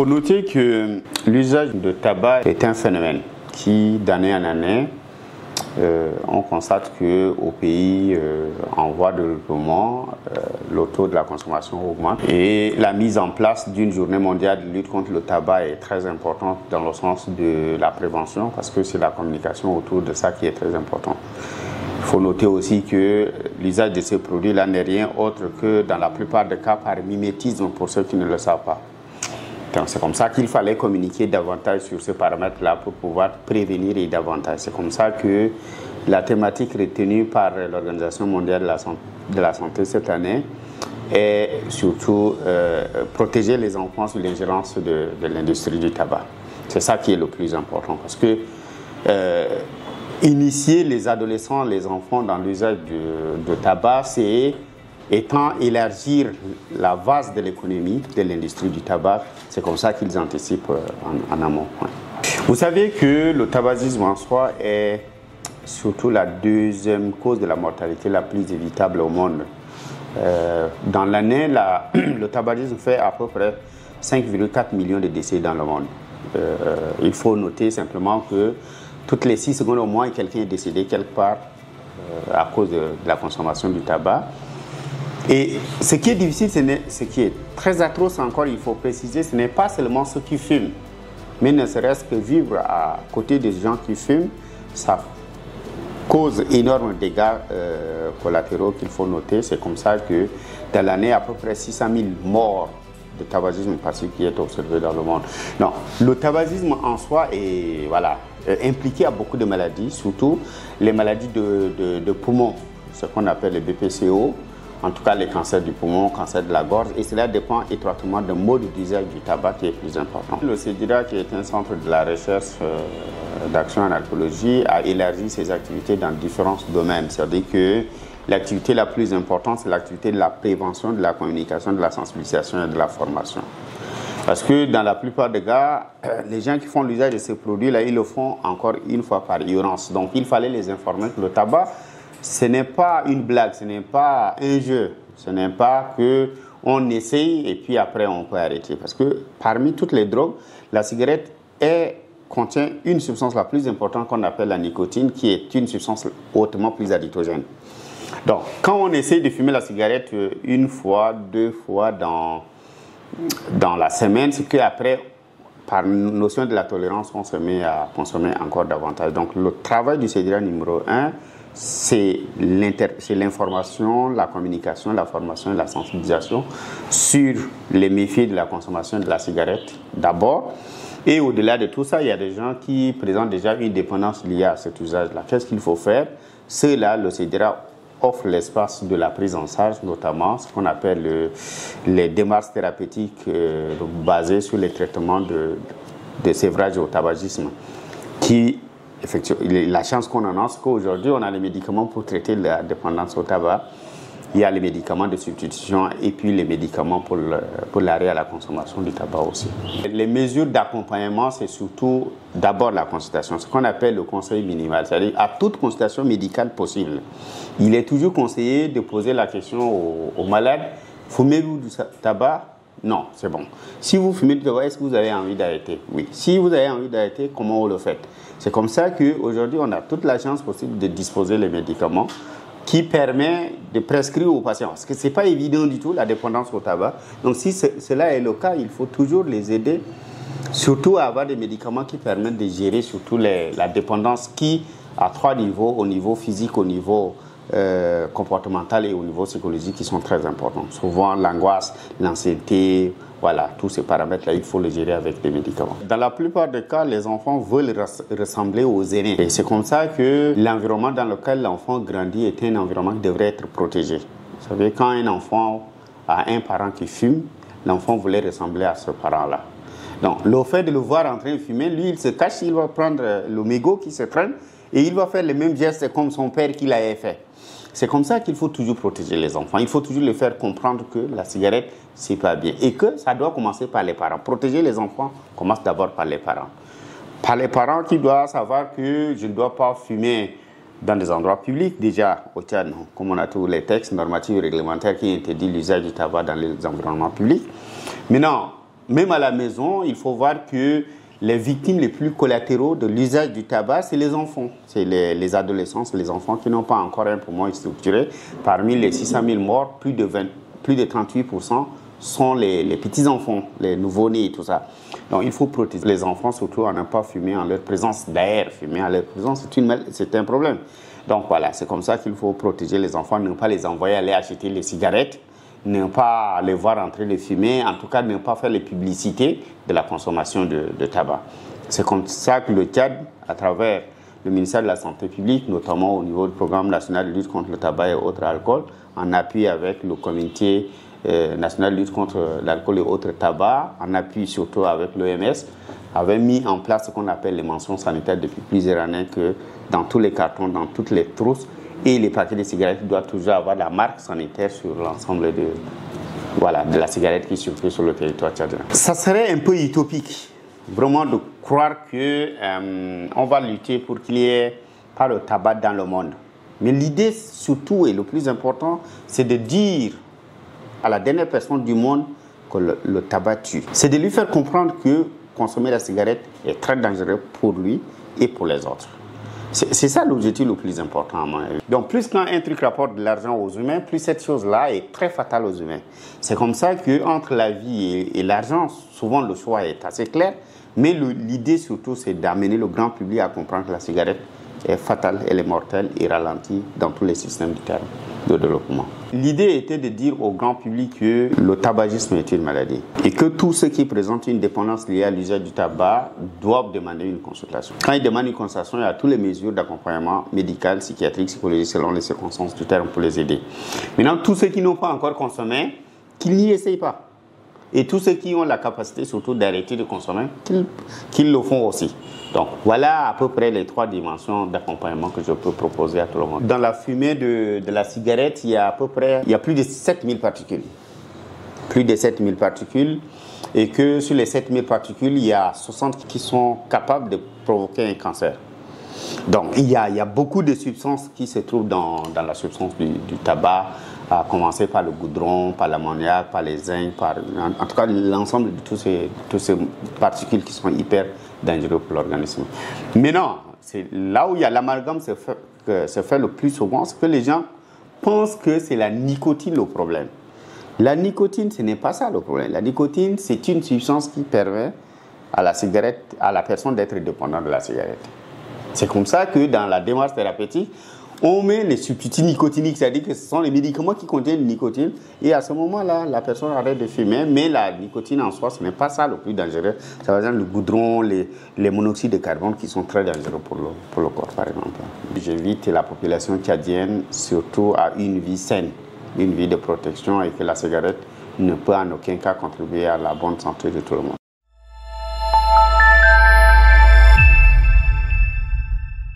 faut noter que l'usage de tabac est un phénomène qui, d'année en année, on constate qu'au pays en voie de développement, le taux de la consommation augmente. Et la mise en place d'une journée mondiale de lutte contre le tabac est très importante dans le sens de la prévention, parce que c'est la communication autour de ça qui est très importante. Il faut noter aussi que l'usage de ces produits-là n'est rien autre que, dans la plupart des cas, par mimétisme pour ceux qui ne le savent pas. Donc c'est comme ça qu'il fallait communiquer davantage sur ces paramètres-là pour pouvoir prévenir et davantage. C'est comme ça que la thématique retenue par l'Organisation mondiale de la santé cette année est surtout protéger les enfants sous l'ingérence de l'industrie du tabac. C'est ça qui est le plus important, parce que initier les adolescents, les enfants dans l'usage de tabac, c'est élargir la base de l'économie de l'industrie du tabac. C'est comme ça qu'ils anticipent en amont. Ouais. Vous savez que le tabagisme en soi est surtout la deuxième cause de la mortalité la plus évitable au monde. Dans l'année, le tabagisme fait à peu près 5,4 millions de décès dans le monde. Il faut noter simplement que toutes les 6 secondes au moins, quelqu'un est décédé quelque part à cause de la consommation du tabac. Et ce qui est difficile, ce qui est très atroce encore, il faut préciser, ce n'est pas seulement ceux qui fument, mais ne serait-ce que vivre à côté des gens qui fument, ça cause énormément de dégâts collatéraux qu'il faut noter. C'est comme ça que dans l'année, à peu près 600 000 morts de tabagisme passif qui est observé dans le monde. Non, le tabagisme en soi est impliqué à beaucoup de maladies, surtout les maladies de poumons, ce qu'on appelle les BPCO, en tout cas les cancers du poumon, cancer de la gorge, et cela dépend étroitement du mode d'usage du tabac qui est plus important. Le CEDIRA, qui est un centre de la recherche d'action en alcoolologie, a élargi ses activités dans différents domaines. C'est-à-dire que l'activité la plus importante, c'est l'activité de la prévention, de la communication, de la sensibilisation et de la formation. Parce que dans la plupart des cas, les gens qui font l'usage de ces produits-là, ils le font encore une fois par ignorance. Donc il fallait les informer que le tabac, ce n'est pas une blague, ce n'est pas un jeu, ce n'est pas qu'on essaye et puis après on peut arrêter. Parce que parmi toutes les drogues, la cigarette contient une substance la plus importante qu'on appelle la nicotine, qui est une substance hautement plus addictogène. Donc quand on essaye de fumer la cigarette une fois, 2 fois dans la semaine, c'est qu'après, par notion de la tolérance, on se met à consommer encore davantage. Donc le travail du CEDIRA numéro 1, c'est l'information, la communication, la formation et la sensibilisation sur les méfaits de la consommation de la cigarette d'abord. Et au-delà de tout ça, il y a des gens qui présentent déjà une dépendance liée à cet usage-là. Qu'est-ce qu'il faut faire? Là, le CEDIRA offre l'espace de la prise en charge, notamment ce qu'on appelle les démarches thérapeutiques basées sur les traitements de sévrage au tabagisme, qui effectivement, la chance qu'on en a, c'est qu'aujourd'hui, on a les médicaments pour traiter la dépendance au tabac. Il y a les médicaments de substitution et puis les médicaments pour l'arrêt à la consommation du tabac aussi. Les mesures d'accompagnement, c'est surtout d'abord la consultation, ce qu'on appelle le conseil minimal. C'est-à-dire, à toute consultation médicale possible, il est toujours conseillé de poser la question aux malades, fumez-vous du tabac? Non, c'est bon. Si vous fumez du tabac, est-ce que vous avez envie d'arrêter? Oui. Si vous avez envie d'arrêter, comment vous le faites? C'est comme ça qu'aujourd'hui, on a toute la chance possible de disposer les médicaments qui permet de prescrire aux patients. Parce que ce n'est pas évident du tout, la dépendance au tabac. Donc si cela est le cas, il faut toujours les aider, surtout à avoir des médicaments qui permettent de gérer surtout la dépendance qui, à 3 niveaux, au niveau physique, au niveau comportemental et au niveau psychologique, qui sont très importants. Souvent, l'angoisse, l'anxiété, voilà, tous ces paramètres-là, il faut les gérer avec des médicaments. Dans la plupart des cas, les enfants veulent ressembler aux aînés. Et c'est comme ça que l'environnement dans lequel l'enfant grandit est un environnement qui devrait être protégé. Vous savez, quand un enfant a un parent qui fume, l'enfant voulait ressembler à ce parent-là. Donc, le fait de le voir en train de fumer, lui, il se cache, il va prendre le mégot qui se traîne et il va faire les mêmes gestes comme son père qui l'avait fait. C'est comme ça qu'il faut toujours protéger les enfants. Il faut toujours les faire comprendre que la cigarette, c'est pas bien. Et que ça doit commencer par les parents. Protéger les enfants commence d'abord par les parents. Par les parents qui doivent savoir que je ne dois pas fumer dans des endroits publics. Déjà, au Tchad, comme on a tous les textes normatifs et réglementaires qui interdisent l'usage du tabac dans les environnements publics. Maintenant, même à la maison, il faut voir que les victimes les plus collatéraux de l'usage du tabac, c'est les enfants. C'est les adolescents, c'est les enfants qui n'ont pas encore un poumon structuré. Parmi les 600 000 morts, plus de 38% sont les petits-enfants, les nouveau-nés et tout ça. Donc il faut protéger les enfants, surtout à ne pas fumer en leur présence. D'ailleurs, fumer en leur présence, c'est un problème. Donc voilà, c'est comme ça qu'il faut protéger les enfants, ne pas les envoyer aller acheter les cigarettes, ne pas les voir en train de fumer, en tout cas ne pas faire les publicités de la consommation de tabac. C'est comme ça que le Tchad, à travers le ministère de la Santé publique, notamment au niveau du programme national de lutte contre le tabac et autres alcools, en appui avec le comité national de lutte contre l'alcool et autres tabacs, en appui surtout avec l'OMS, avait mis en place ce qu'on appelle les mentions sanitaires depuis plusieurs années, que dans tous les cartons, dans toutes les trousses, et les paquets de cigarettes doivent toujours avoir la marque sanitaire sur l'ensemble de la cigarette qui circule sur le territoire tchadien. Ça serait un peu utopique, vraiment, de croire qu'on va lutter pour qu'il y ait pas le tabac dans le monde. Mais l'idée, surtout, et le plus important, c'est de dire à la dernière personne du monde que le tabac tue. C'est de lui faire comprendre que consommer la cigarette est très dangereux pour lui et pour les autres. C'est ça l'objectif le plus important à mon avis. Donc plus quand un truc rapporte de l'argent aux humains, plus cette chose-là est très fatale aux humains. C'est comme ça qu'entre la vie et l'argent, souvent le choix est assez clair, mais l'idée surtout c'est d'amener le grand public à comprendre que la cigarette est fatale, elle est mortelle et ralentit dans tous les systèmes du terme de développement. L'idée était de dire au grand public que le tabagisme est une maladie et que tous ceux qui présentent une dépendance liée à l'usage du tabac doivent demander une consultation. Quand ils demandent une consultation, il y a toutes les mesures d'accompagnement médical, psychiatrique, psychologique selon les circonstances du terme pour les aider. Maintenant, tous ceux qui n'ont pas encore consommé, qu'ils n'y essayent pas. Et tous ceux qui ont la capacité surtout d'arrêter de consommer, qu'ils le font aussi. Donc voilà à peu près les 3 dimensions d'accompagnement que je peux proposer à tout le monde. Dans la fumée de la cigarette, il y a plus de 7000 particules. Plus de 7000 particules. Et que sur les 7000 particules, il y a 60 qui sont capables de provoquer un cancer. Donc il y a beaucoup de substances qui se trouvent dans la substance du tabac, à commencer par le goudron, par l'ammoniac, par les zinc, en tout cas l'ensemble de toutes ces particules qui sont hyper dangereux pour l'organisme. Mais non, c'est là où il y a l'amalgame se fait le plus souvent, c'est que les gens pensent que c'est la nicotine le problème. La nicotine, ce n'est pas ça le problème. La nicotine, c'est une substance qui permet à la cigarette, à la personne d'être dépendante de la cigarette. C'est comme ça que dans la démarche thérapeutique, on met les substituts nicotiniques, c'est-à-dire que ce sont les médicaments qui contiennent nicotine. Et à ce moment-là, la personne arrête de fumer, mais la nicotine en soi, ce n'est pas ça le plus dangereux. Ça va être le goudron, les monoxydes de carbone qui sont très dangereux pour le corps, par exemple. J'invite la population tchadienne surtout à une vie saine, une vie de protection, et que la cigarette ne peut en aucun cas contribuer à la bonne santé de tout le monde.